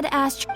had asked...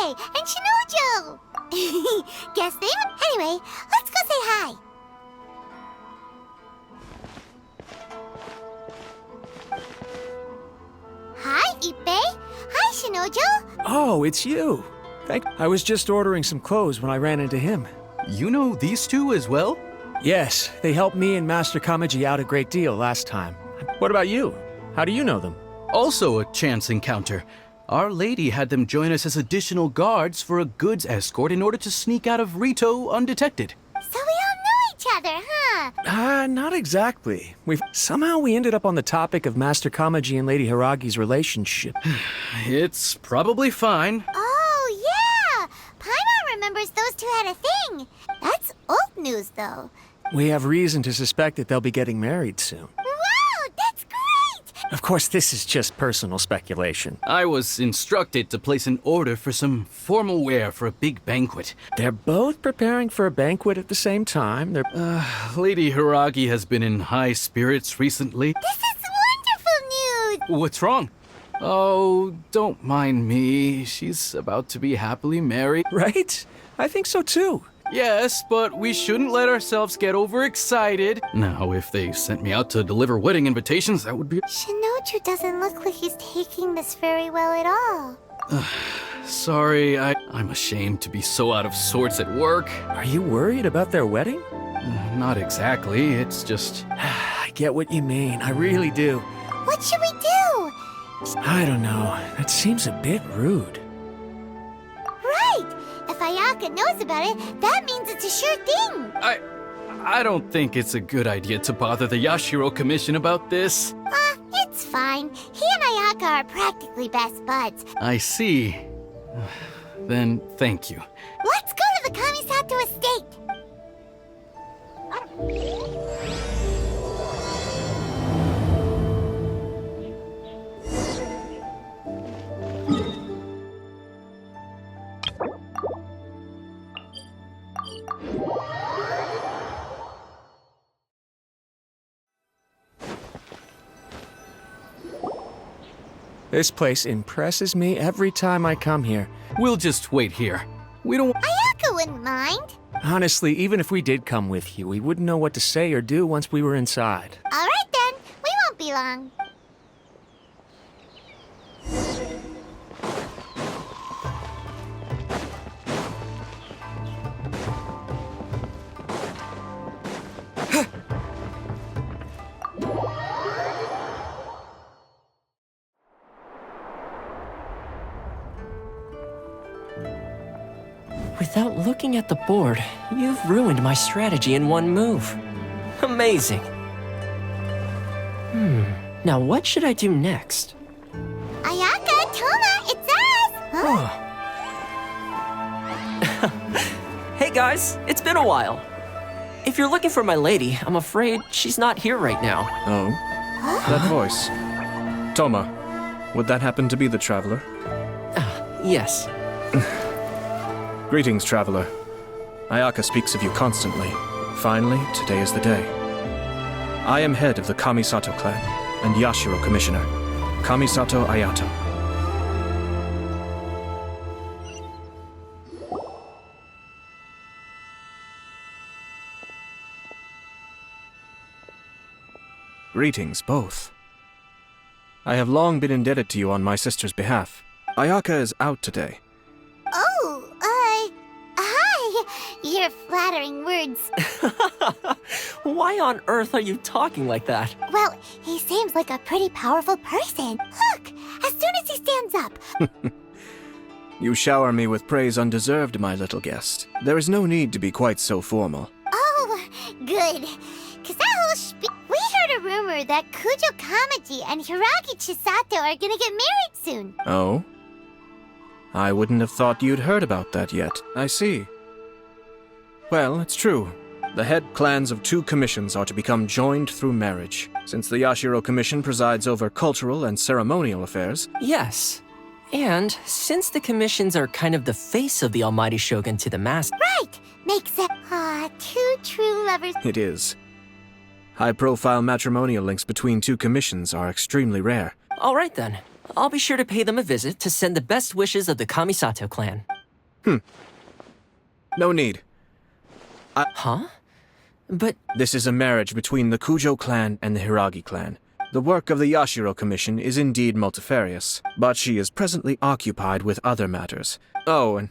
And Shinojo! Guess they... Anyway, let's go say hi. Hi, Ippei. Hi, Shinojo. Oh, it's you. I was just ordering some clothes when I ran into him. You know these two as well? Yes, they helped me and Master Kamaji out a great deal last time. What about you? How do you know them? Also a chance encounter. Our lady had them join us as additional guards for a goods escort in order to sneak out of Rito undetected. So we all know each other, huh? Not exactly. Somehow we ended up on the topic of Master Kamaji and Lady Hiragi's relationship. It's probably fine. Oh, yeah! Paimon remembers those two had a thing. That's old news, though. We have reason to suspect that they'll be getting married soon. Wow, that's great! Of course, this is just personal speculation. I was instructed to place an order for some formal wear for a big banquet. They're both preparing for a banquet at the same time. Lady Hiragi has been in high spirits recently. This is wonderful news! What's wrong? Oh, don't mind me. She's about to be happily married. Right? I think so too. Yes, but we shouldn't let ourselves get overexcited. Now, if they sent me out to deliver wedding invitations, that would be... Shinoju doesn't look like he's taking this very well at all. Sorry, I'm ashamed to be so out of sorts at work. Are you worried about their wedding? Not exactly, it's just... I get what you mean, I really do. What should we do? I don't know, that seems a bit rude. Right! If Ayaka knows about it, that means it's a sure thing! I don't think it's a good idea to bother the Yashiro Commission about this. It's fine. He and Ayaka are practically best buds. I see. Then, thank you. Let's go to the Kamisato estate! This place impresses me every time I come here. We'll just wait here. We don't... Ayaka wouldn't mind. Honestly, even if we did come with you, we wouldn't know what to say or do once we were inside. Alright then, we won't be long. Without looking at the board, you've ruined my strategy in one move. Amazing. Now what should I do next? Ayaka, Toma, it's us! Huh? Hey guys, it's been a while. If you're looking for my lady, I'm afraid she's not here right now. Oh? That voice. Toma, would that happen to be the traveler? Yes. Greetings, traveler. Ayaka speaks of you constantly. Finally, today is the day. I am head of the Kamisato clan and Yashiro commissioner, Kamisato Ayato. Greetings, both. I have long been indebted to you on my sister's behalf. Ayaka is out today. Your flattering words. Why on earth are you talking like that? Well, he seems like a pretty powerful person. Look, as soon as he stands up. You shower me with praise undeserved, my little guest. There is no need to be quite so formal. Oh, good. Cause that whole we heard a rumor that Kujo Kamaji and Hiragi Chisato are gonna get married soon. Oh? I wouldn't have thought you'd heard about that yet. I see. Well, it's true. The head clans of two commissions are to become joined through marriage. Since the Yashiro Commission presides over cultural and ceremonial affairs. Yes. And since the commissions are kind of the face of the Almighty Shogun to the master. Right! Makes it, two true lovers. It is. High-profile matrimonial links between two commissions are extremely rare. All right then. I'll be sure to pay them a visit to send the best wishes of the Kamisato clan. No need. Huh? But This is a marriage between the Kujo clan and the Hiragi clan. The work of the Yashiro Commission is indeed multifarious, but she is presently occupied with other matters. Oh, and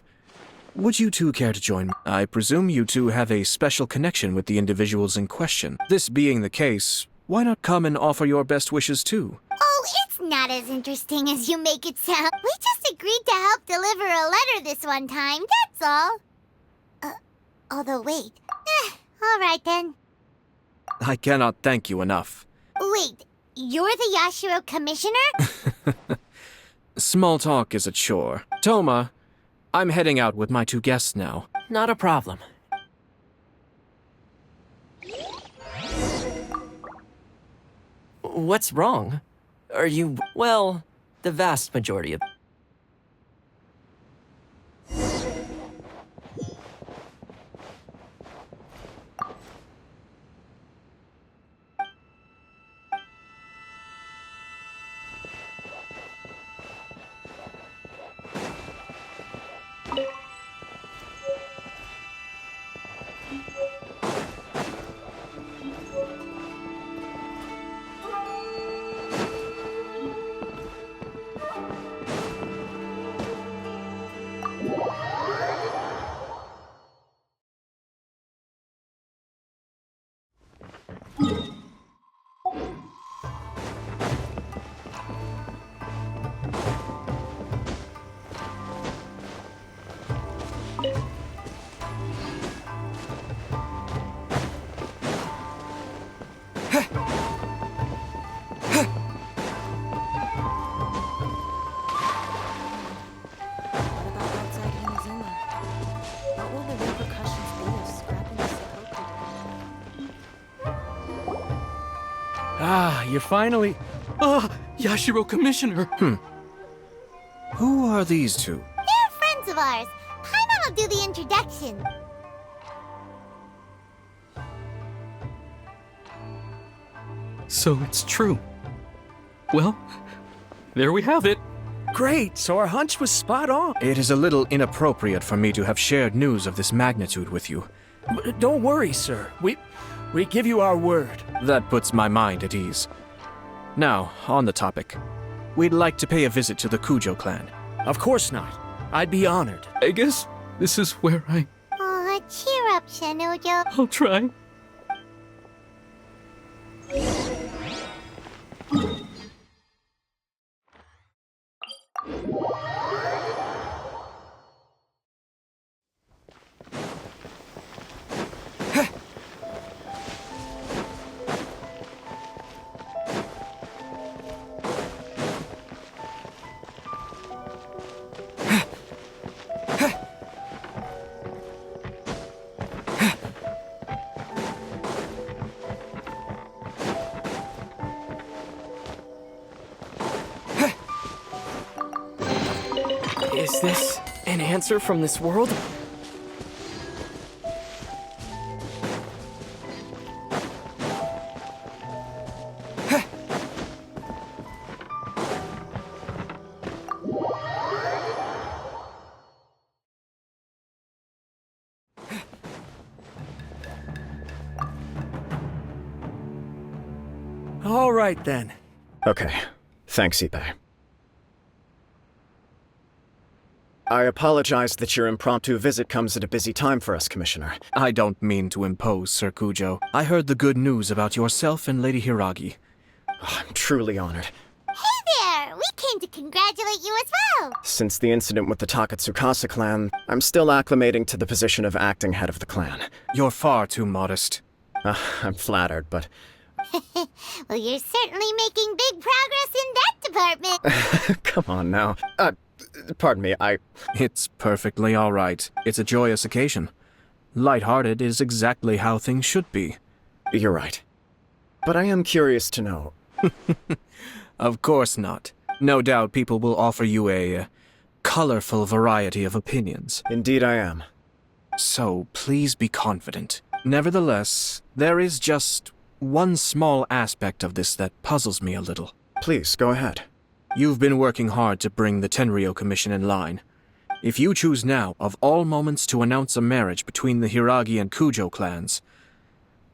would you two care to join me? I presume you two have a special connection with the individuals in question. This being the case, why not come and offer your best wishes too? Oh, it's not as interesting as you make it sound. We just agreed to help deliver a letter this one time, that's all. Although wait. All right then. I cannot thank you enough. Wait, you're the Yashiro Commissioner? Small talk is a chore. Toma, I'm heading out with my two guests now. not a problem. What's wrong? Are you... well, the vast majority of... Ah, you're finally... Ah, Yashiro Commissioner! Who are these two? They're friends of ours. Paimon will do the introduction. So it's true. Well, there we have it. Great, so our hunch was spot on. It is a little inappropriate for me to have shared news of this magnitude with you. Don't worry, sir. We give you our word. That puts my mind at ease. Now, on the topic. We'd like to pay a visit to the Kujo clan. Of course not. I'd be honored. I guess this is where Aw, cheer up, Shanojo. I'll try. Is this an answer from this world? All right, then. Okay. Thanks, Ippei. I apologize that your impromptu visit comes at a busy time for us, Commissioner. I don't mean to impose, Sir Kujo. I heard the good news about yourself and Lady Hiragi. Oh, I'm truly honored. Hey there! We came to congratulate you as well! Since the incident with the Takatsukasa clan, I'm still acclimating to the position of acting head of the clan. You're far too modest. I'm flattered, but... Well, you're certainly making big progress in that department. Come on now. Pardon me, It's perfectly all right. It's a joyous occasion. Lighthearted is exactly how things should be. You're right. But I am curious to know... Of course not. No doubt people will offer you a colorful variety of opinions. Indeed I am. So please be confident. Nevertheless, there is just one small aspect of this that puzzles me a little. Please, go ahead. You've been working hard to bring the Tenryo Commission in line. If you choose now, of all moments, to announce a marriage between the Hiragi and Kujo clans,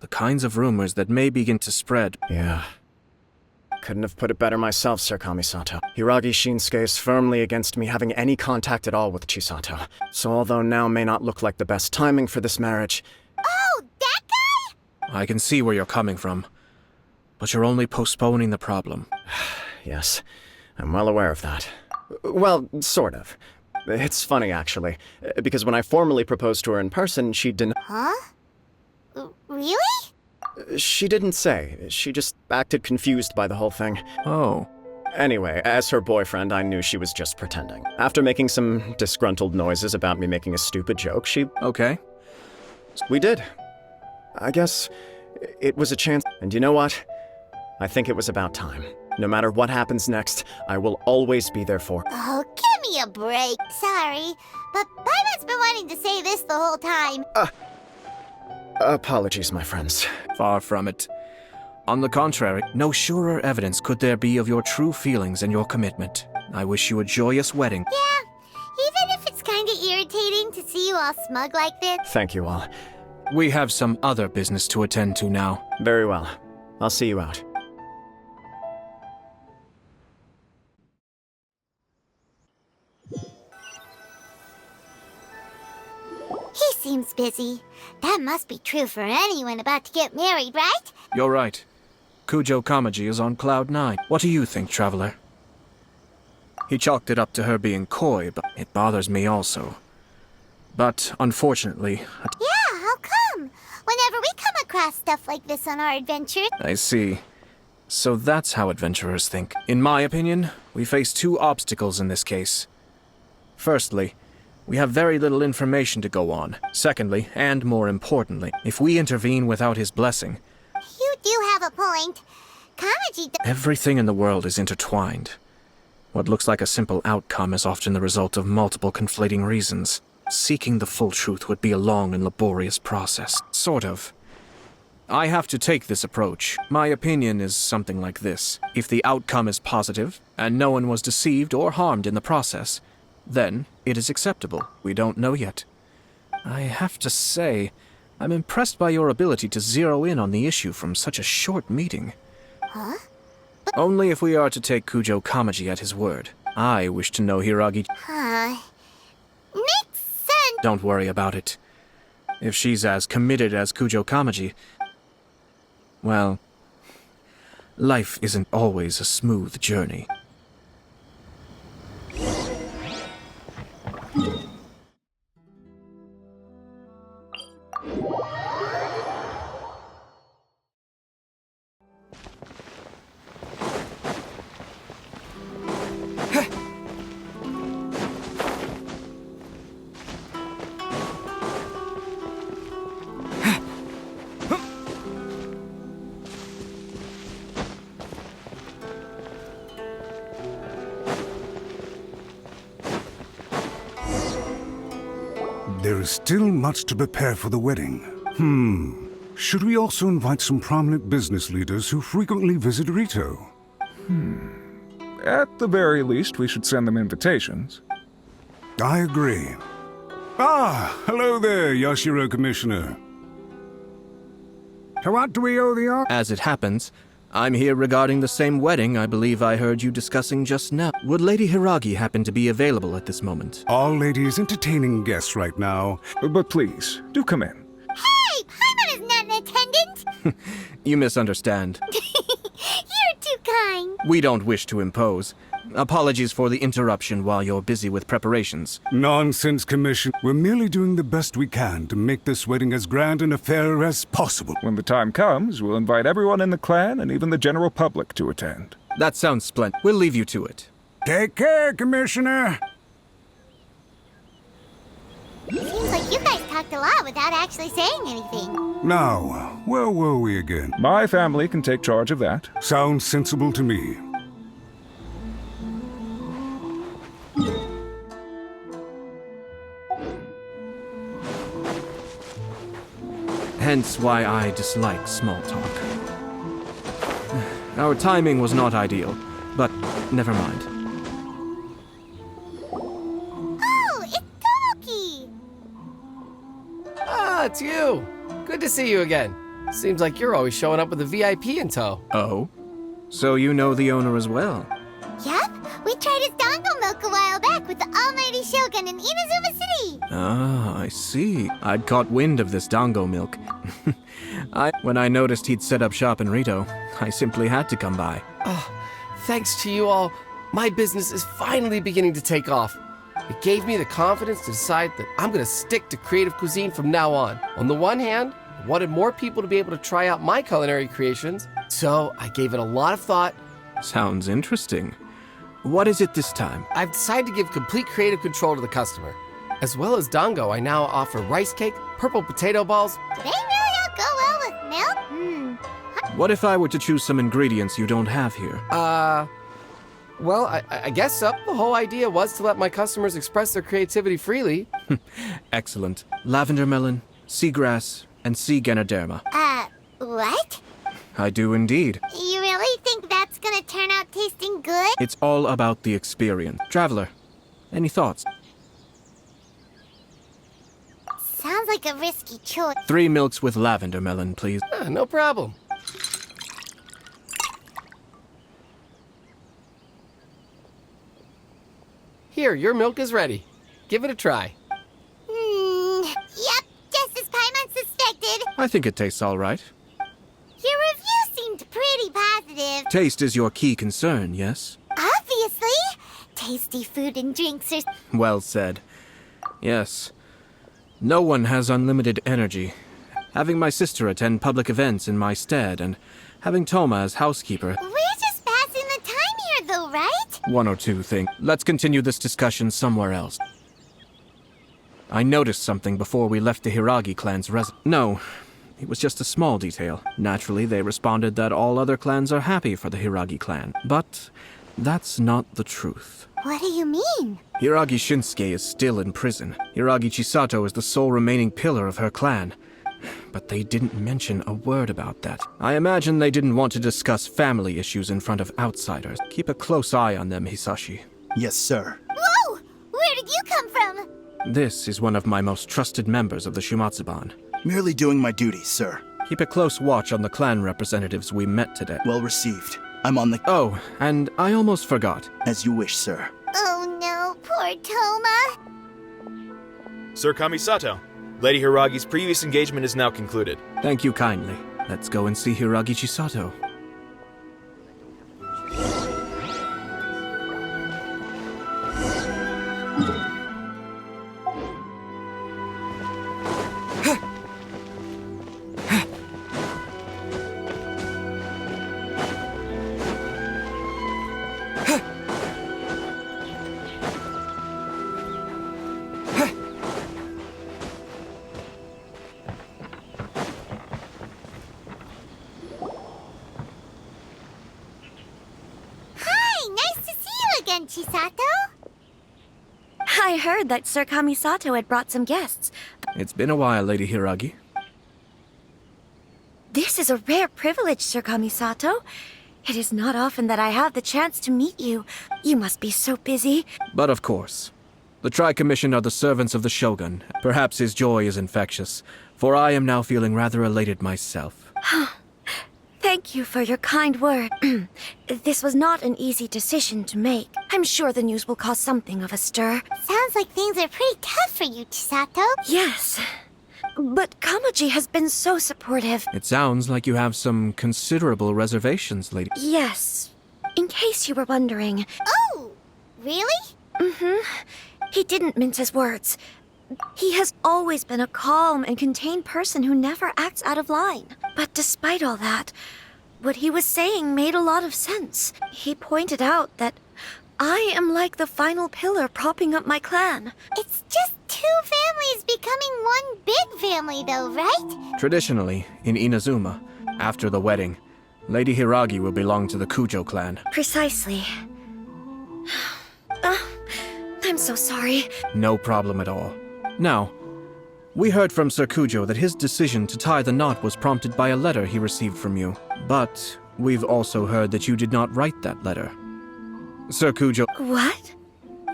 the kinds of rumors that may begin to spread... Yeah. Couldn't have put it better myself, Sir Kamisato. Hiragi Shinsuke is firmly against me having any contact at all with Chisato. So although now may not look like the best timing for this marriage... Oh, that guy? I can see where you're coming from, but you're only postponing the problem. Yes, I'm well aware of that. Well, sort of. It's funny, actually, because when I formally proposed to her in person, she didn't... Huh? Really? She didn't say. She just acted confused by the whole thing. Oh. Anyway, as her boyfriend, I knew she was just pretending. After making some disgruntled noises about me making a stupid joke, she... Okay. We did. I guess it was a chance. And you know what? I think it was about time. No matter what happens next, I will always be there for... Oh, give me a break. Sorry, but Paimon's been wanting to say this the whole time. Apologies, my friends. Far from it. On the contrary, no surer evidence could there be of your true feelings and your commitment. I wish you a joyous wedding. Yeah, even if it's kinda irritating to see you all smug like this. Thank you all. We have some other business to attend to now. Very well. I'll see you out. He seems busy. That must be true for anyone about to get married, right? You're right. Kujo Kamaji is on cloud 9. What do you think, Traveler? He chalked it up to her being coy, but it bothers me also. But, unfortunately... Yeah, how come? Whenever we come across stuff like this on our adventures... I see. So that's how adventurers think. In my opinion, we face two obstacles in this case. Firstly, we have very little information to go on. Secondly, and more importantly, if we intervene without his blessing... You do have a point. Kamaji... Everything in the world is intertwined. What looks like a simple outcome is often the result of multiple conflating reasons. Seeking the full truth would be a long and laborious process. Sort of. I have to take this approach. My opinion is something like this. If the outcome is positive, and no one was deceived or harmed in the process, then it is acceptable. We don't know yet. I have to say, I'm impressed by your ability to zero in on the issue from such a short meeting. Huh? Only if we are to take Kujo Kamaji at his word. I wish to know Hiragi... Makes sense. Don't worry about it. If she's as committed as Kujo Kamaji... Well... life isn't always a smooth journey. There is still much to prepare for the wedding. Should we also invite some prominent business leaders who frequently visit Rito? At the very least, we should send them invitations. I agree. Hello there, Yashiro Commissioner. To what do we owe the honor? As it happens, I'm here regarding the same wedding I believe I heard you discussing just now. Would Lady Hiragi happen to be available at this moment? All ladies entertaining guests right now. But please, do come in. Hey, Paimon is not an attendant! You misunderstand. You're too kind. We don't wish to impose. Apologies for the interruption while you're busy with preparations. Nonsense, Commission. We're merely doing the best we can to make this wedding as grand an affair as possible. When the time comes, we'll invite everyone in the clan and even the general public to attend. That sounds splendid. We'll leave you to it. Take care, Commissioner. Seems like you guys talked a lot without actually saying anything. Now, where were we again? My family can take charge of that. Sounds sensible to me. Hence why I dislike small talk. Our timing was not ideal, but never mind. Oh, it's Tomoki! Ah, it's you. Good to see you again. Seems like you're always showing up with a VIP in tow. Oh? So you know the owner as well? Yup, we tried his dango milk a while back with the almighty Shogun in Inazuma City. Ah, I see. I'd caught wind of this dango milk. When I noticed he'd set up shop in Rito, I simply had to come by. Thanks to you all, my business is finally beginning to take off. It gave me the confidence to decide that I'm going to stick to creative cuisine from now on. On the one hand, I wanted more people to be able to try out my culinary creations, so I gave it a lot of thought. Sounds interesting. What is it this time? I've decided to give complete creative control to the customer. As well as dango, I now offer rice cake, purple potato balls. Do they really all go well with milk? What if I were to choose some ingredients you don't have here? Well, I guess so. The whole idea was to let my customers express their creativity freely. Excellent. Lavender melon, seagrass, and sea ganoderma. What? I do indeed. You really think that's gonna turn out tasting good? It's all about the experience. Traveler, any thoughts? Sounds like a risky choice. 3 milks with lavender melon, please. No problem. Here, your milk is ready. Give it a try. Yep, just as Paimon suspected. I think it tastes all right. Your review seemed pretty positive. Taste is your key concern, yes? Obviously. Tasty food and drinks are... Well said. Yes. No one has unlimited energy. Having my sister attend public events in my stead and having Toma as housekeeper... We're just passing the time here though, right? One or two things. Let's continue this discussion somewhere else. I noticed something before we left the Hiragi clan's No, it was just a small detail. Naturally, they responded that all other clans are happy for the Hiragi clan. But that's not the truth. What do you mean? Hiragi Shinsuke is still in prison. Hiragi Chisato is the sole remaining pillar of her clan. But they didn't mention a word about that. I imagine they didn't want to discuss family issues in front of outsiders. Keep a close eye on them, Hisashi. Yes, sir. Whoa! Where did you come from? This is one of my most trusted members of the Shumatsuban. Merely doing my duties, sir. Keep a close watch on the clan representatives we met today. Well received. I'm on the... Oh, and I almost forgot. As you wish, sir. Oh no, poor Toma. Sir Kamisato, Lady Hiragi's previous engagement is now concluded. Thank you kindly. Let's go and see Hiragi Chisato. Chisato? I heard that Sir Kamisato had brought some guests. It's been a while, Lady Hiragi. This is a rare privilege, Sir Kamisato. It is not often that I have the chance to meet you. You must be so busy. But of course. The Tri-Commission are the servants of the Shogun. Perhaps his joy is infectious, for I am now feeling rather elated myself. Thank you for your kind word. This was not an easy decision to make. I'm sure the news will cause something of a stir. Sounds like things are pretty tough for you, Chisato. Yes. But Kamaji has been so supportive. It sounds like you have some considerable reservations, lady. Yes. In case you were wondering. Oh, really? Mm-hmm. He didn't mince his words. He has always been a calm and contained person who never acts out of line. But despite all that, what he was saying made a lot of sense. He pointed out that I am like the final pillar propping up my clan. It's just two families becoming one big family though, right? Traditionally, in Inazuma, after the wedding, Lady Hiragi will belong to the Kujo clan. Precisely. I'm so sorry. No problem at all. Now, we heard from Sir Kujo that his decision to tie the knot was prompted by a letter he received from you. But we've also heard that you did not write that letter. Sir Kujo... What?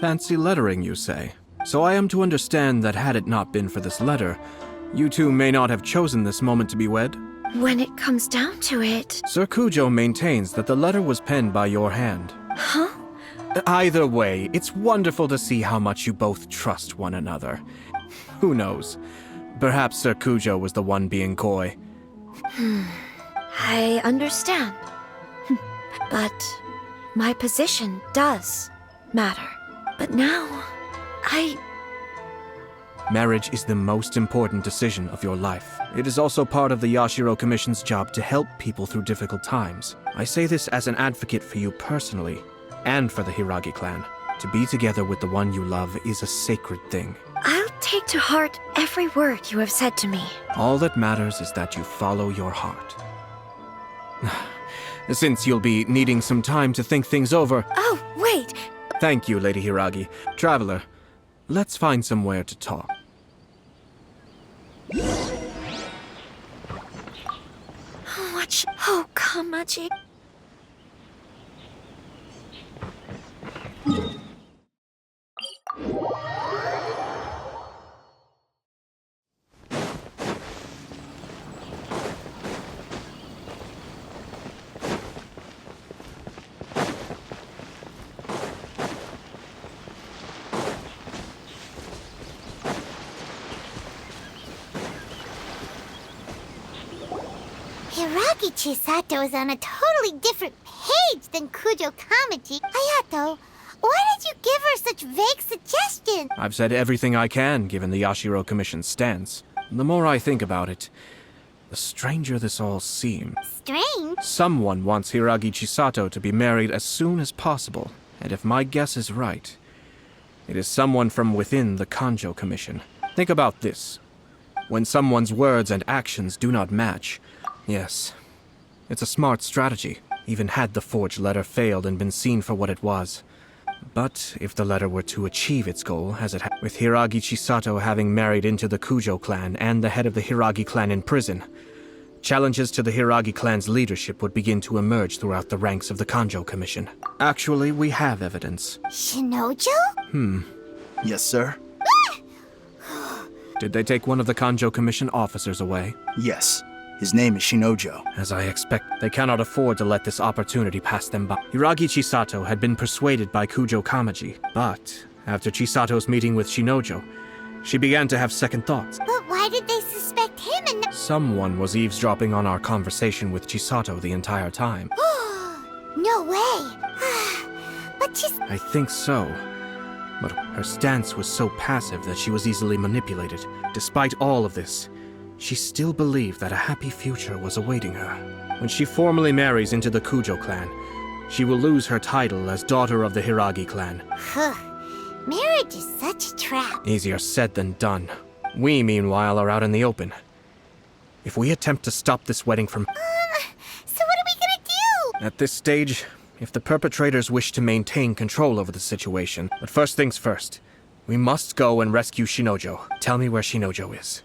Fancy lettering, you say? So I am to understand that had it not been for this letter, you two may not have chosen this moment to be wed? When it comes down to it... Sir Kujo maintains that the letter was penned by your hand. Huh? Either way, it's wonderful to see how much you both trust one another. Who knows? Perhaps Sir Kujo was the one being coy. I understand. But my position does matter. But now, Marriage is the most important decision of your life. It is also part of the Yashiro Commission's job to help people through difficult times. I say this as an advocate for you personally, and for the Hiragi clan. To be together with the one you love is a sacred thing. I'll take to heart every word you have said to me. All that matters is that you follow your heart. Since you'll be needing some time to think things over... Oh, wait! Thank you, Lady Hiragi. Traveler, let's find somewhere to talk. Oh, Kamaji... Hiragi Chisato is on a totally different page than Kujo Kamaji. Ayato, why did you give her such vague suggestions? I've said everything I can, given the Yashiro Commission's stance. The more I think about it, the stranger this all seems. Strange? Someone wants Hiragi Chisato to be married as soon as possible, and if my guess is right, it is someone from within the Kanjo Commission. Think about this. When someone's words and actions do not match, yes, it's a smart strategy, even had the forged letter failed and been seen for what it was. But if the letter were to achieve its goal, as it had, with Hiragi Chisato having married into the Kujo clan and the head of the Hiragi clan in prison, challenges to the Hiragi clan's leadership would begin to emerge throughout the ranks of the Kanjo Commission. Actually, we have evidence. Shinojo? Yes, sir? Did they take one of the Kanjo Commission officers away? Yes. His name is Shinojo. As I expect, they cannot afford to let this opportunity pass them by. Hiragi Chisato had been persuaded by Kujo Kamaji, but after Chisato's meeting with Shinojo, she began to have second thoughts. But why did they suspect him and not... Someone was eavesdropping on our conversation with Chisato the entire time. No way! But I think so. But her stance was so passive that she was easily manipulated. Despite all of this, she still believed that a happy future was awaiting her. When she formally marries into the Kujo clan, she will lose her title as daughter of the Hiragi clan. Marriage is such a trap. Easier said than done. We, meanwhile, are out in the open. If we attempt to stop this wedding from... So what are we gonna do? At this stage, if the perpetrators wish to maintain control over the situation... But first things first, we must go and rescue Shinojo. Tell me where Shinojo is.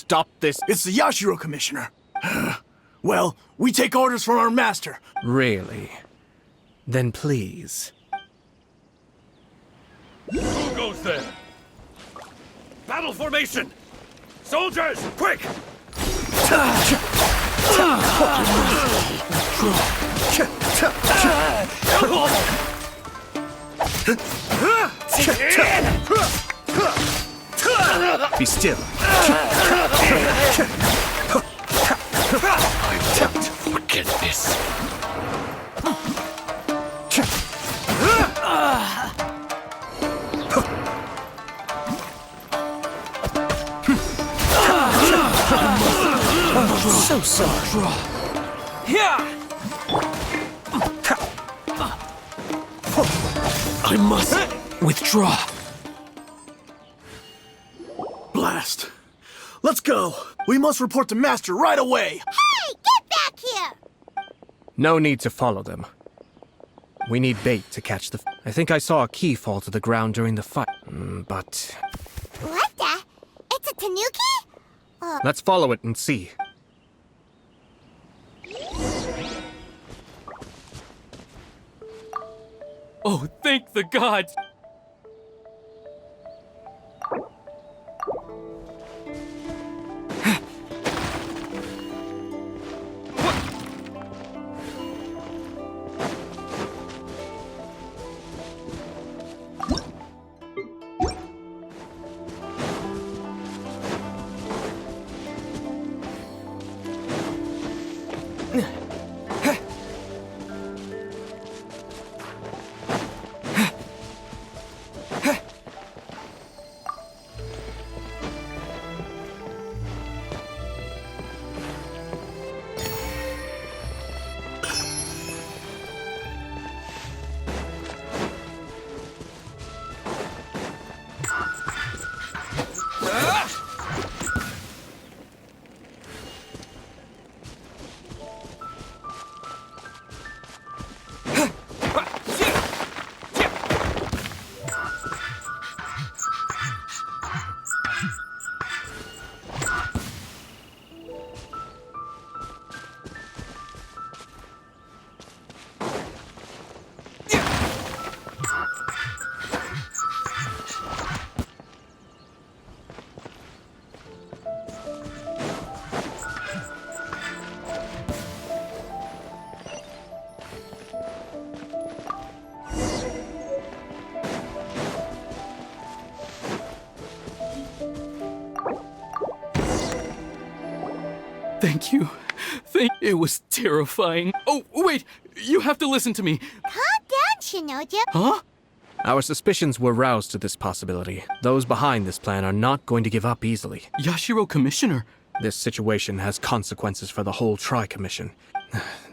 stop this? It's the Yashiro Commissioner. Well, we take orders from our master. Really? Then please. Who goes there? Battle formation! Soldiers, quick! Be still. I won't forget this. So sorry. I must withdraw. Blast. Let's go. We must report to Master right away. Hey, get back here! No need to follow them. We need bait to catch the... I think I saw a key fall to the ground during the fight, but... What the? It's a tanuki? Let's follow it and see. Oh, thank the gods! Thank you. It was terrifying. Oh, wait! You have to listen to me. Calm down, Shinojo. Huh? Our suspicions were roused to this possibility. Those behind this plan are not going to give up easily. Yashiro Commissioner. This situation has consequences for the whole Tri-Commission.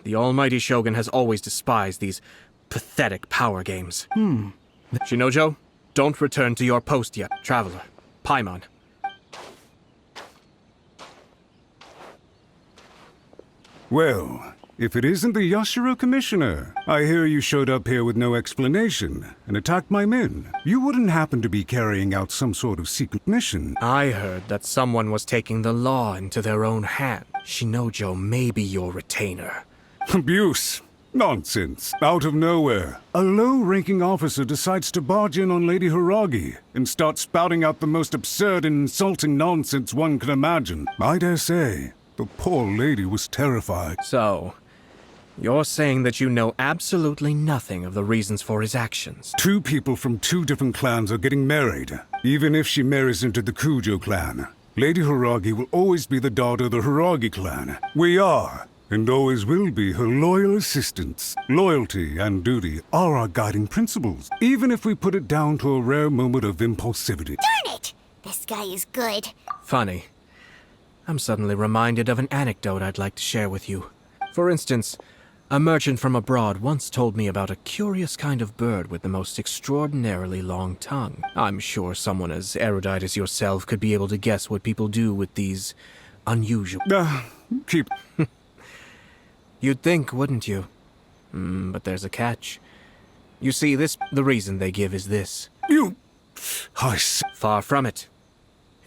The almighty Shogun has always despised these pathetic power games. Shinojo, don't return to your post yet. Traveler, Paimon. Well, if it isn't the Yashiro Commissioner, I hear you showed up here with no explanation and attacked my men. You wouldn't happen to be carrying out some sort of secret mission? I heard that someone was taking the law into their own hand. Shinojo may be your retainer. Abuse. Nonsense. Out of nowhere, a low-ranking officer decides to barge in on Lady Hiragi and start spouting out the most absurd and insulting nonsense one can imagine. I dare say, the poor lady was terrified. So, you're saying that you know absolutely nothing of the reasons for his actions? Two people from two different clans are getting married. Even if she marries into the Kujo clan, Lady Hiragi will always be the daughter of the Hiragi clan. We are, and always will be, her loyal assistants. Loyalty and duty are our guiding principles, even if we put it down to a rare moment of impulsivity. Darn it! This guy is good. Funny. I'm suddenly reminded of an anecdote I'd like to share with you. For instance, a merchant from abroad once told me about a curious kind of bird with the most extraordinarily long tongue. I'm sure someone as erudite as yourself could be able to guess what people do with these unusual... Keep... You'd think, wouldn't you? But there's a catch. You see, the reason they give is this. You... Far from it.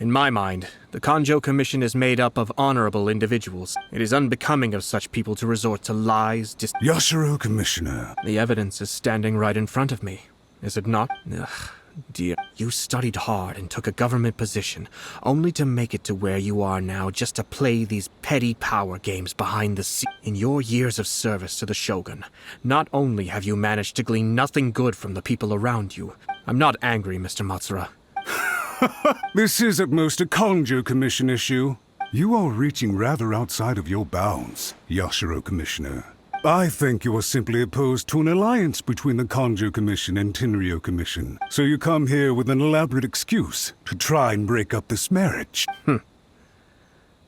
In my mind, the Kanjo Commission is made up of honorable individuals. It is unbecoming of such people to resort to lies, Yashiro, Commissioner. The evidence is standing right in front of me, is it not? Ugh, dear. You studied hard and took a government position, only to make it to where you are now just to play these petty power games behind the scenes. In your years of service to the Shogun, not only have you managed to glean nothing good from the people around you. I'm not angry, Mr. Matsura. This is at most a Kanjo Commission issue. You are reaching rather outside of your bounds, Yashiro, Commissioner. I think you are simply opposed to an alliance between the Kanjo Commission and Tenryou Commission. So you come here with an elaborate excuse to try and break up this marriage.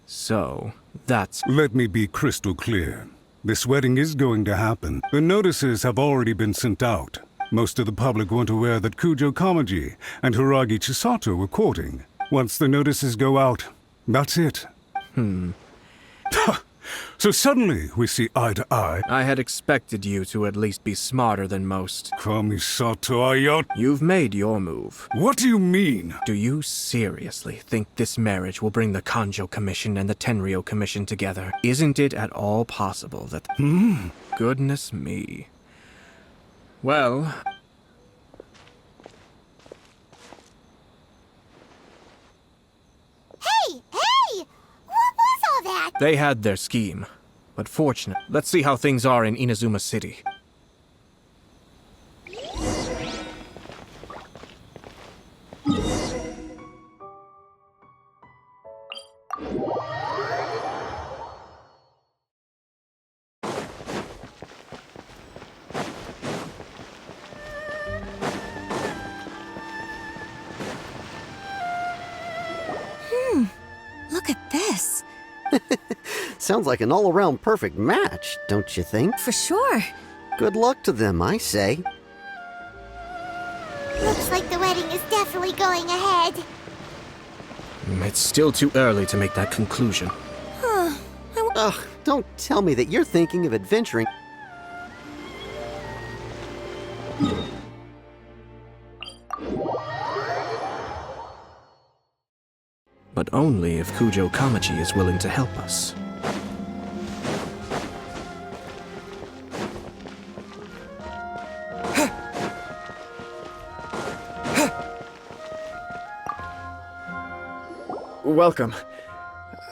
So, that's... Let me be crystal clear. This wedding is going to happen. The notices have already been sent out. Most of the public weren't aware that Kujo Kamaji and Hiragi Chisato were courting. Once the notices go out, that's it. So suddenly, we see eye to eye. I had expected you to at least be smarter than most. Kamisato Ayato. You've made your move. What do you mean? Do you seriously think this marriage will bring the Kanjo Commission and the Tenryou Commission together? Isn't it at all possible that... Goodness me. Well... Hey! What was all that? They had their scheme. But fortunate. Let's see how things are in Inazuma City. Look at this. Sounds like an all-around perfect match, don't you think? For sure. Good luck to them, I say. Looks like the wedding is definitely going ahead. It's still too early to make that conclusion. Ugh, don't tell me that you're thinking of adventuring. But only if Kujo Kamaji is willing to help us. Welcome.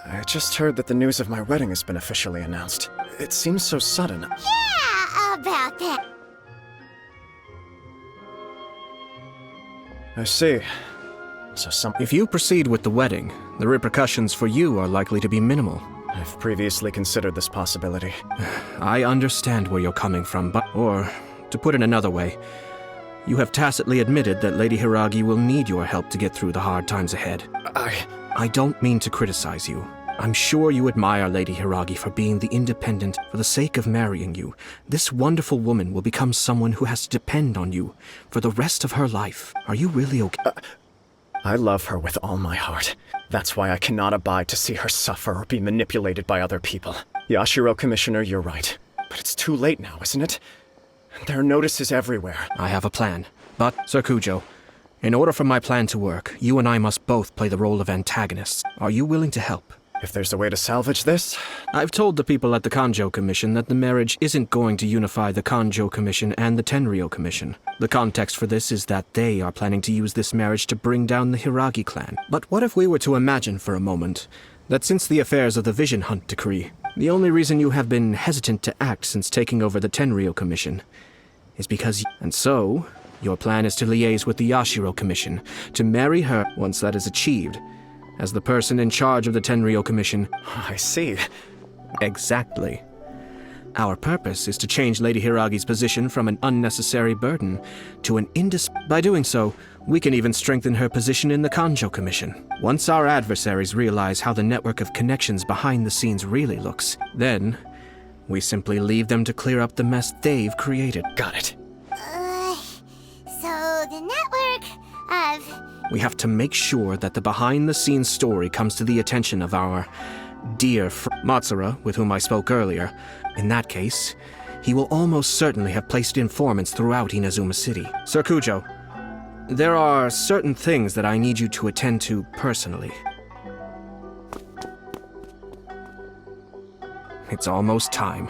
I just heard that the news of my wedding has been officially announced. It seems so sudden. Yeah, about that. I see. So If you proceed with the wedding, the repercussions for you are likely to be minimal. I've previously considered this possibility. I understand where you're coming from, but... Or, to put it another way, you have tacitly admitted that Lady Hiragi will need your help to get through the hard times ahead. I don't mean to criticize you. I'm sure you admire Lady Hiragi for being the independent. For the sake of marrying you, this wonderful woman will become someone who has to depend on you for the rest of her life. Are you really okay? I love her with all my heart. That's why I cannot abide to see her suffer or be manipulated by other people. Yashiro, Commissioner, you're right. But it's too late now, isn't it? There are notices everywhere. I have a plan. But, Sir Kujo, in order for my plan to work, you and I must both play the role of antagonists. Are you willing to help? If there's a way to salvage this... I've told the people at the Kanjo Commission that the marriage isn't going to unify the Kanjo Commission and the Tenryou Commission. The context for this is that they are planning to use this marriage to bring down the Hiragi clan. But what if we were to imagine for a moment that since the affairs of the Vision Hunt decree, the only reason you have been hesitant to act since taking over the Tenryou Commission is because... And so, your plan is to liaise with the Yashiro Commission, to marry her once that is achieved. As the person in charge of the Tenryou Commission. I see. Exactly. Our purpose is to change Lady Hiragi's position from an unnecessary burden to an By doing so, we can even strengthen her position in the Kanjo Commission. Once our adversaries realize how the network of connections behind the scenes really looks, then we simply leave them to clear up the mess they've created. Got it. So the network of... We have to make sure that the behind-the-scenes story comes to the attention of our dear Matsura, with whom I spoke earlier. In that case, he will almost certainly have placed informants throughout Inazuma City. Sir Kujo, There are certain things that I need you to attend to personally. It's almost time.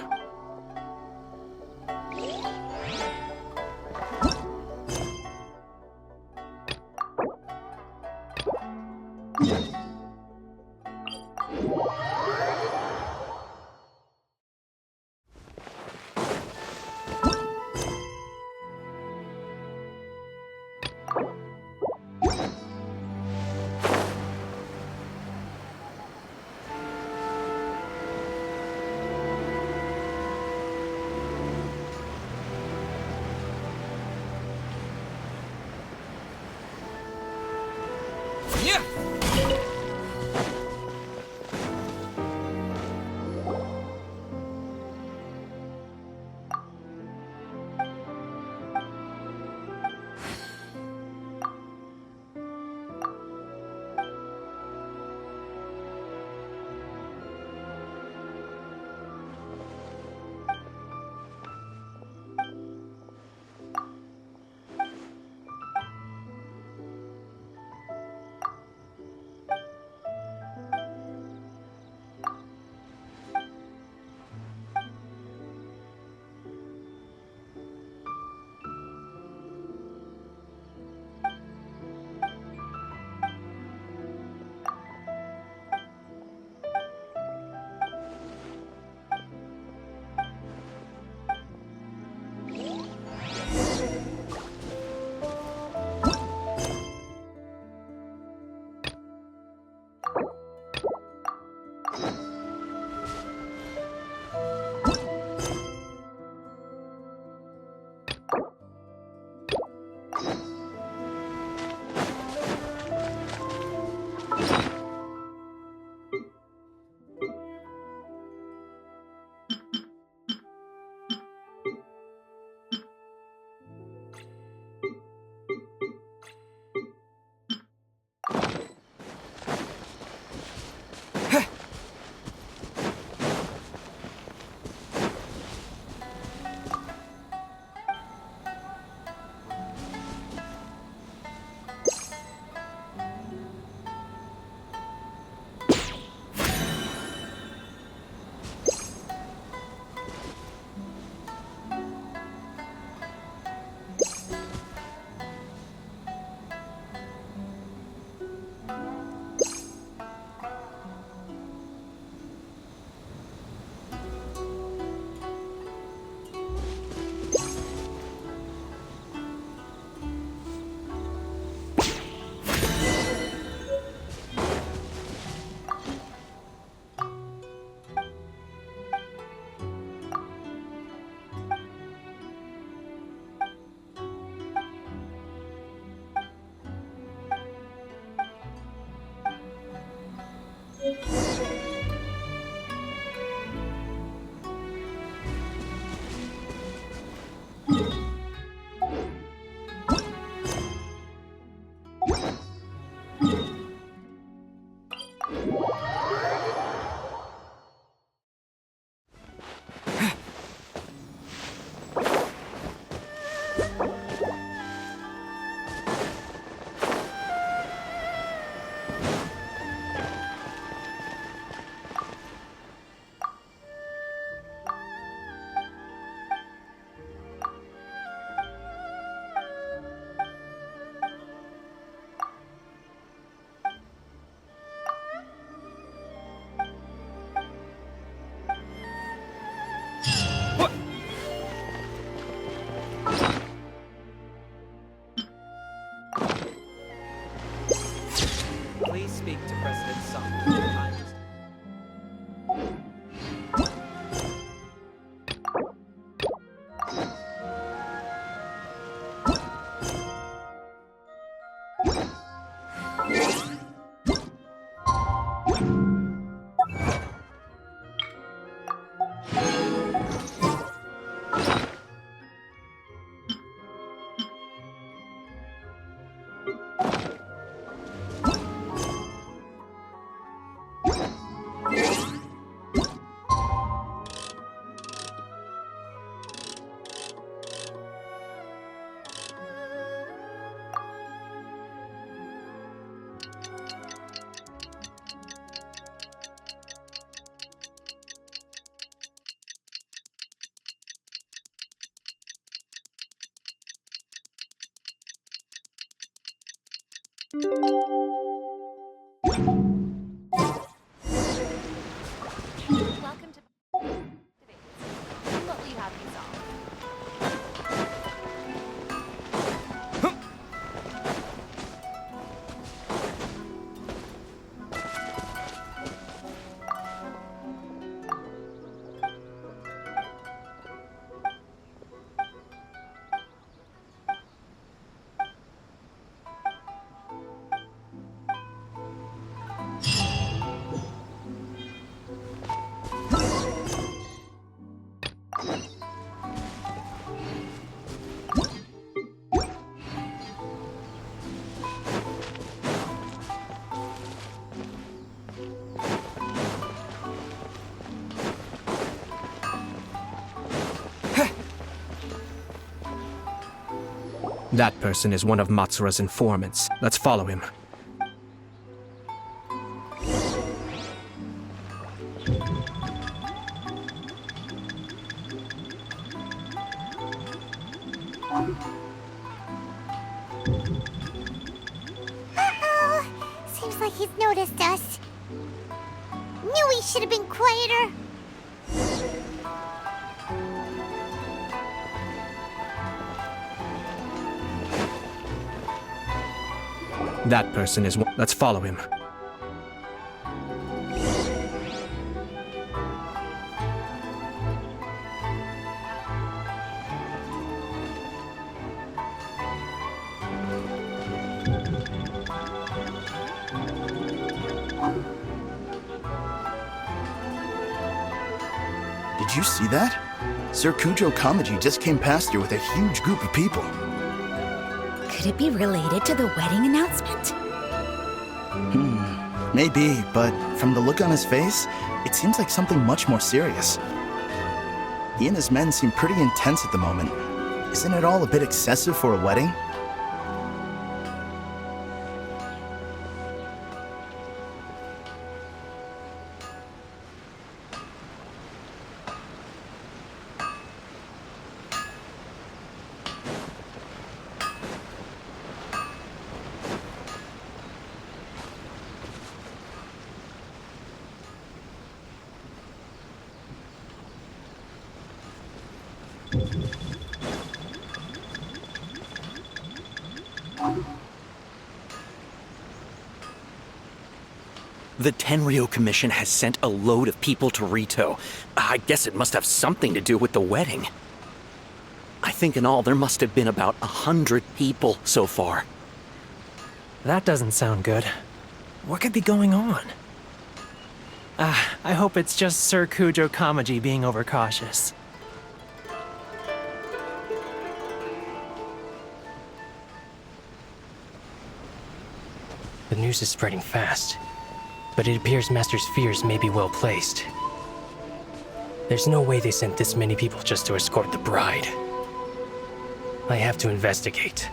Please speak to President Sung. Welcome to what will you have me solve? That person is one of Matsura's informants. Let's follow him. Uh-oh. Seems like he's noticed us. Knew he should have been quieter. That person is one. Let's follow him. Did you see that? Sir Kujo Kamaji just came past here with a huge group of people. Could it be related to the wedding announcement? Maybe, but from the look on his face, it seems like something much more serious. He and his men seem pretty intense at the moment. Isn't it all a bit excessive for a wedding? The Tenryo Commission has sent a load of people to Rito. I guess it must have something to do with the wedding. I think in all there must have been about 100 people so far. That doesn't sound good. What could be going on? I hope it's just Sir Kujo Kamaji being overcautious. The news is spreading fast, but it appears Master's fears may be well placed. There's no way they sent this many people just to escort the bride. I have to investigate.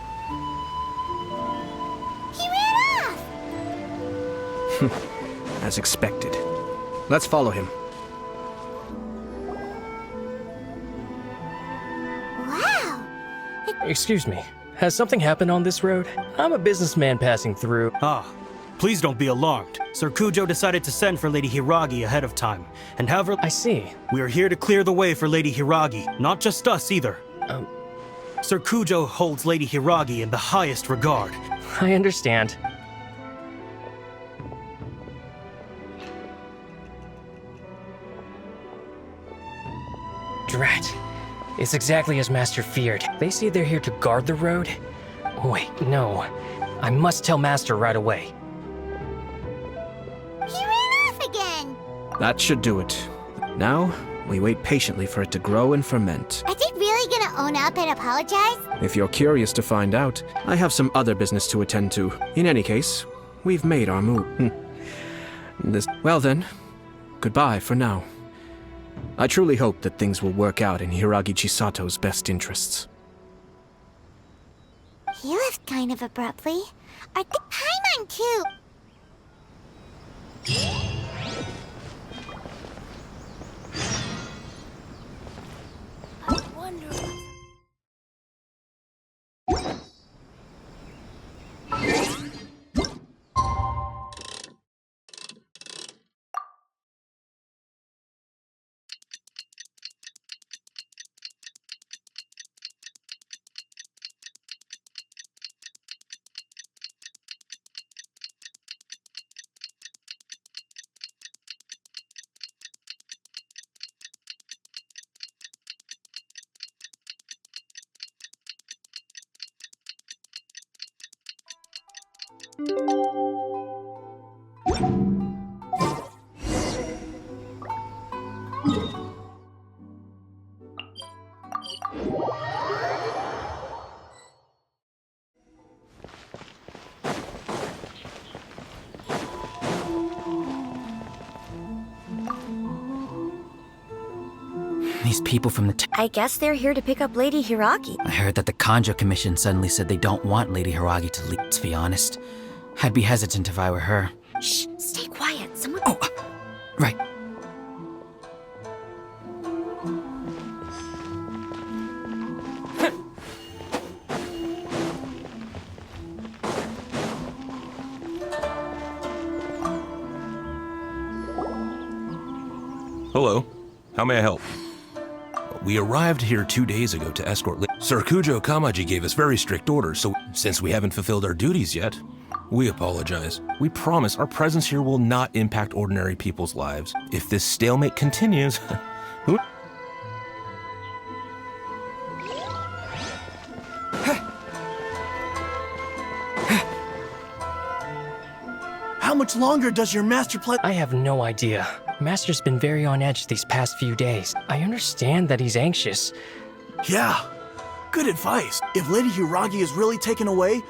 He ran off! As expected. Let's follow him. Wow! Excuse me, has something happened on this road? I'm a businessman passing through. Ah, please don't be alarmed. Sir Kujo decided to send for Lady Hiragi ahead of time. And however... I see. We are here to clear the way for Lady Hiragi, not just us either. Sir Kujo holds Lady Hiragi in the highest regard. I understand. Drat. It's exactly as Master feared. They say they're here to guard the road? Wait, no. I must tell Master right away. He ran off again! That should do it. Now, we wait patiently for it to grow and ferment. Are they really gonna own up and apologize? If you're curious to find out, I have some other business to attend to. In any case, we've made our move. Well then, goodbye for now. I truly hope that things will work out in Hiragi Chisato's best interests. He left kind of abruptly. Are they Paimon too? I wonder These people from the I guess they're here to pick up Lady Hiragi. I heard that the Kanjo Commission suddenly said they don't want Lady Hiragi to leave. To be honest, I'd be hesitant if I were her. Shh, stay quiet. Someone. Oh, right. Hello. How may I help? We arrived here 2 days ago to escort Sir Kujo Kamaji gave us very strict orders, so since we haven't fulfilled our duties yet, we apologize. We promise our presence here will not impact ordinary people's lives. If this stalemate continues, who... How much longer does your master plan? I have no idea. Master's been very on edge these past few days. I understand that he's anxious. Yeah, good advice. If Lady Hiragi is really taken away,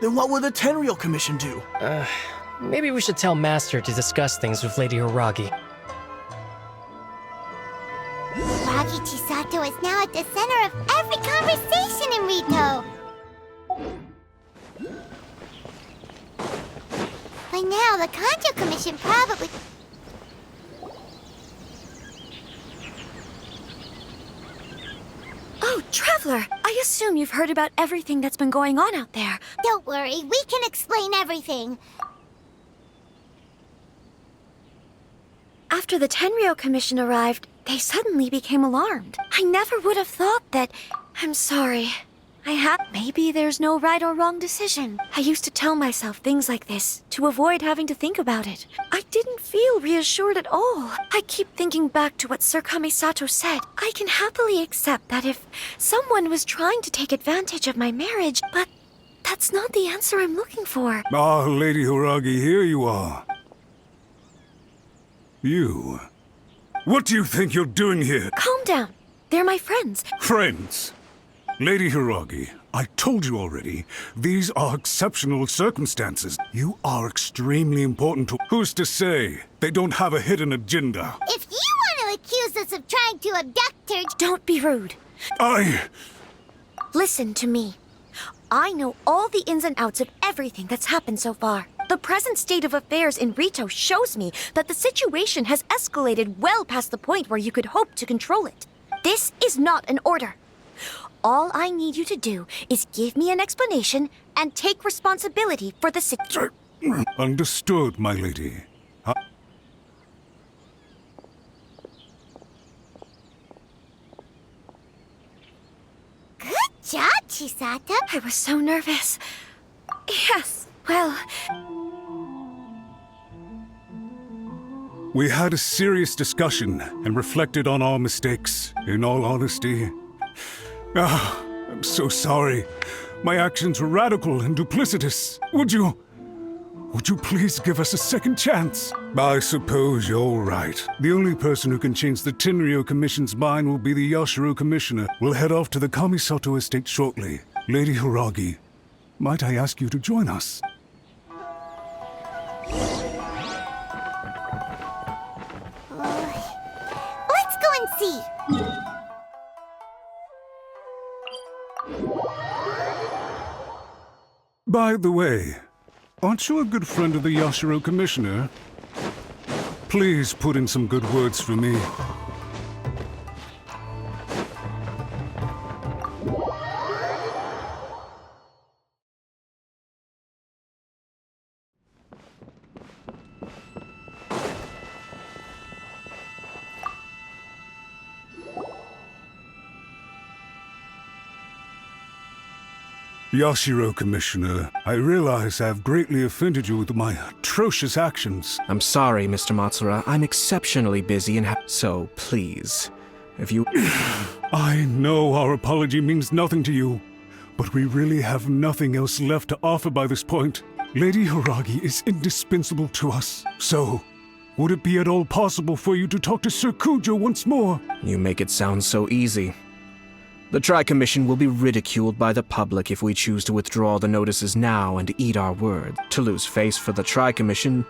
then what will the Tenryou Commission do? Maybe we should tell Master to discuss things with Lady Hiragi. Hiragi Chisato is now at the center of every conversation in Rito. By now, the Kanjo Commission probably... Oh, Traveler! I assume you've heard about everything that's been going on out there. Don't worry, we can explain everything. After the Tenryou Commission arrived, they suddenly became alarmed. I never would have thought that... I'm sorry. Maybe there's no right or wrong decision. I used to tell myself things like this to avoid having to think about it. I didn't feel reassured at all. I keep thinking back to what Sir Kamisato said. I can happily accept that if someone was trying to take advantage of my marriage, but that's not the answer I'm looking for. Ah, Lady Hiragi, here you are. You. What do you think you're doing here? Calm down. They're my friends. Friends. Lady Hiragi, I told you already, these are exceptional circumstances. You are extremely important to... Who's to say they don't have a hidden agenda? If you want to accuse us of trying to abduct her... Don't be rude. Listen to me. I know all the ins and outs of everything that's happened so far. The present state of affairs in Rito shows me that the situation has escalated well past the point where you could hope to control it. This is not an order. All I need you to do is give me an explanation and take responsibility for the situation. Understood, my lady. Good job, Chisato. I was so nervous. Yes, well... We had a serious discussion and reflected on our mistakes, in all honesty. I'm so sorry. My actions were radical and duplicitous. Would you please give us a second chance? I suppose you're right. The only person who can change the Tenryou Commission's mind will be the Yashiro Commissioner. We'll head off to the Kamisato estate shortly. Lady Hiragi, might I ask you to join us? Let's go and see. By the way, aren't you a good friend of the Yashiro Commissioner? Please put in some good words for me. Yashiro, Commissioner, I realize I have greatly offended you with my atrocious actions. I'm sorry, Mr. Matsura. I'm exceptionally busy and so please, if you... I know our apology means nothing to you, but we really have nothing else left to offer by this point. Lady Hiragi is indispensable to us. So, would it be at all possible for you to talk to Sir Kujo once more? You make it sound so easy. The Tri-Commission will be ridiculed by the public if we choose to withdraw the notices now and eat our word. To lose face for the Tri-Commission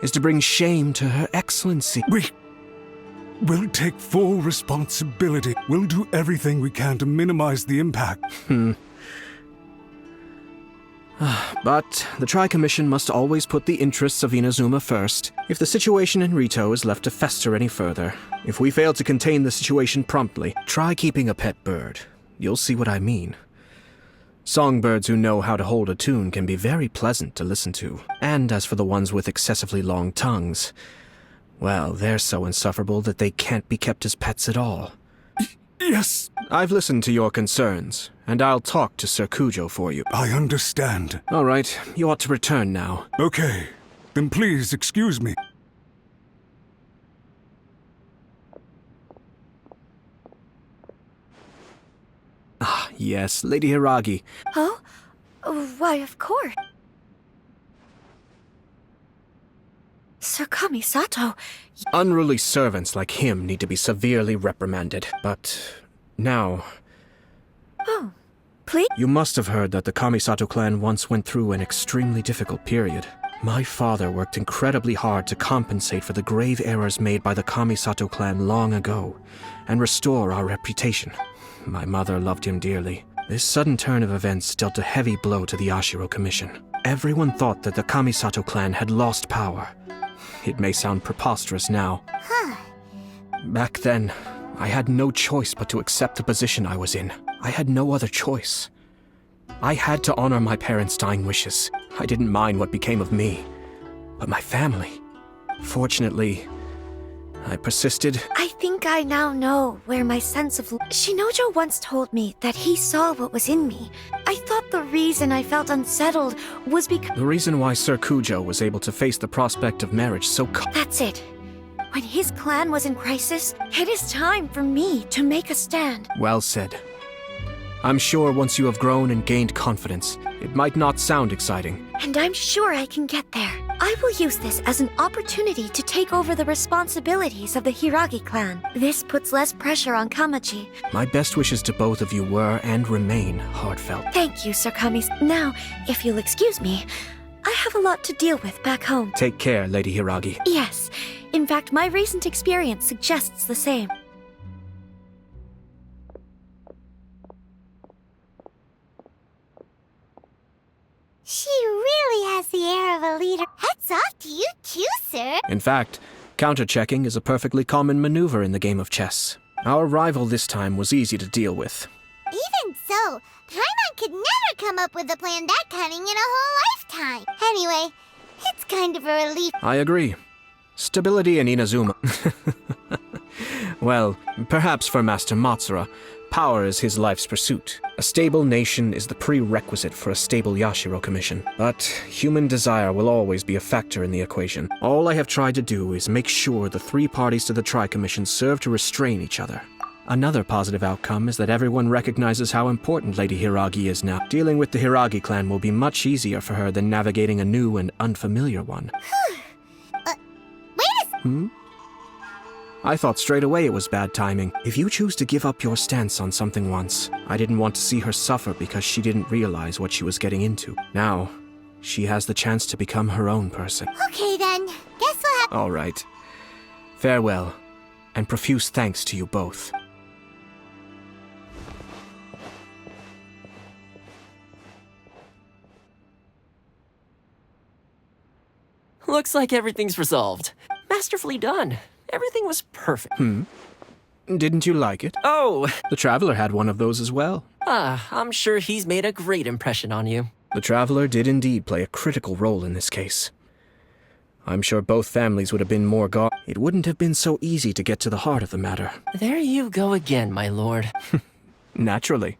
is to bring shame to Her Excellency. We'll take full responsibility. We'll do everything we can to minimize the impact. But the Tri-Commission must always put the interests of Inazuma first. If the situation in Rito is left to fester any further, if we fail to contain the situation promptly, try keeping a pet bird. You'll see what I mean. Songbirds who know how to hold a tune can be very pleasant to listen to. And as for the ones with excessively long tongues, well, they're so insufferable that they can't be kept as pets at all. Yes. I've listened to your concerns, and I'll talk to Sir Kujo for you. I understand. All right, you ought to return now. Okay, then please excuse me. Ah, yes, Lady Hiragi. Oh? Why, of course. Sir Kamisato. Unruly servants like him need to be severely reprimanded. But now... Oh, please? You must have heard that the Kamisato clan once went through an extremely difficult period. My father worked incredibly hard to compensate for the grave errors made by the Kamisato clan long ago, and restore our reputation. My mother loved him dearly. This sudden turn of events dealt a heavy blow to the Yashiro Commission. Everyone thought that the Kamisato clan had lost power. It may sound preposterous now. Back then, I had no choice but to accept the position I was in. I had no other choice. I had to honor my parents' dying wishes. I didn't mind what became of me, but my family. Fortunately, I persisted. I think I now know where my sense of... Shinojo once told me that he saw what was in me. I thought the reason I felt unsettled was because... The reason why Sir Kujo was able to face the prospect of marriage so... That's it. When his clan was in crisis, it is time for me to make a stand. Well said. I'm sure once you have grown and gained confidence, it might not sound exciting. And I'm sure I can get there. I will use this as an opportunity to take over the responsibilities of the Hiragi clan. This puts less pressure on Kamaji. My best wishes to both of you were and remain heartfelt. Thank you, Sir Kamis. Now, if you'll excuse me, I have a lot to deal with back home. Take care, Lady Hiragi. Yes. In fact, my recent experience suggests the same. She really has the air of a leader. Hats off to you too, sir. In fact, counter-checking is a perfectly common maneuver in the game of chess. Our rival this time was easy to deal with. Even so, Paimon could never come up with a plan that cunning in a whole lifetime. Anyway, it's kind of a relief. I agree. Stability in Inazuma. Well, perhaps for Master Matsura, power is his life's pursuit. A stable nation is the prerequisite for a stable Yashiro Commission. But human desire will always be a factor in the equation. All I have tried to do is make sure the three parties to the Tri-Commission serve to restrain each other. Another positive outcome is that everyone recognizes how important Lady Hiragi is now. Dealing with the Hiragi clan will be much easier for her than navigating a new and unfamiliar one. I thought straight away it was bad timing. If you choose to give up your stance on something once, I didn't want to see her suffer because she didn't realize what she was getting into. Now, she has the chance to become her own person. Okay then, guess we'll have... All right. Farewell, and profuse thanks to you both. Looks like everything's resolved. Masterfully done. Everything was perfect. Didn't you like it? Oh! The Traveler had one of those as well. I'm sure he's made a great impression on you. The Traveler did indeed play a critical role in this case. I'm sure both families would have been more It wouldn't have been so easy to get to the heart of the matter. There you go again, my lord. Naturally.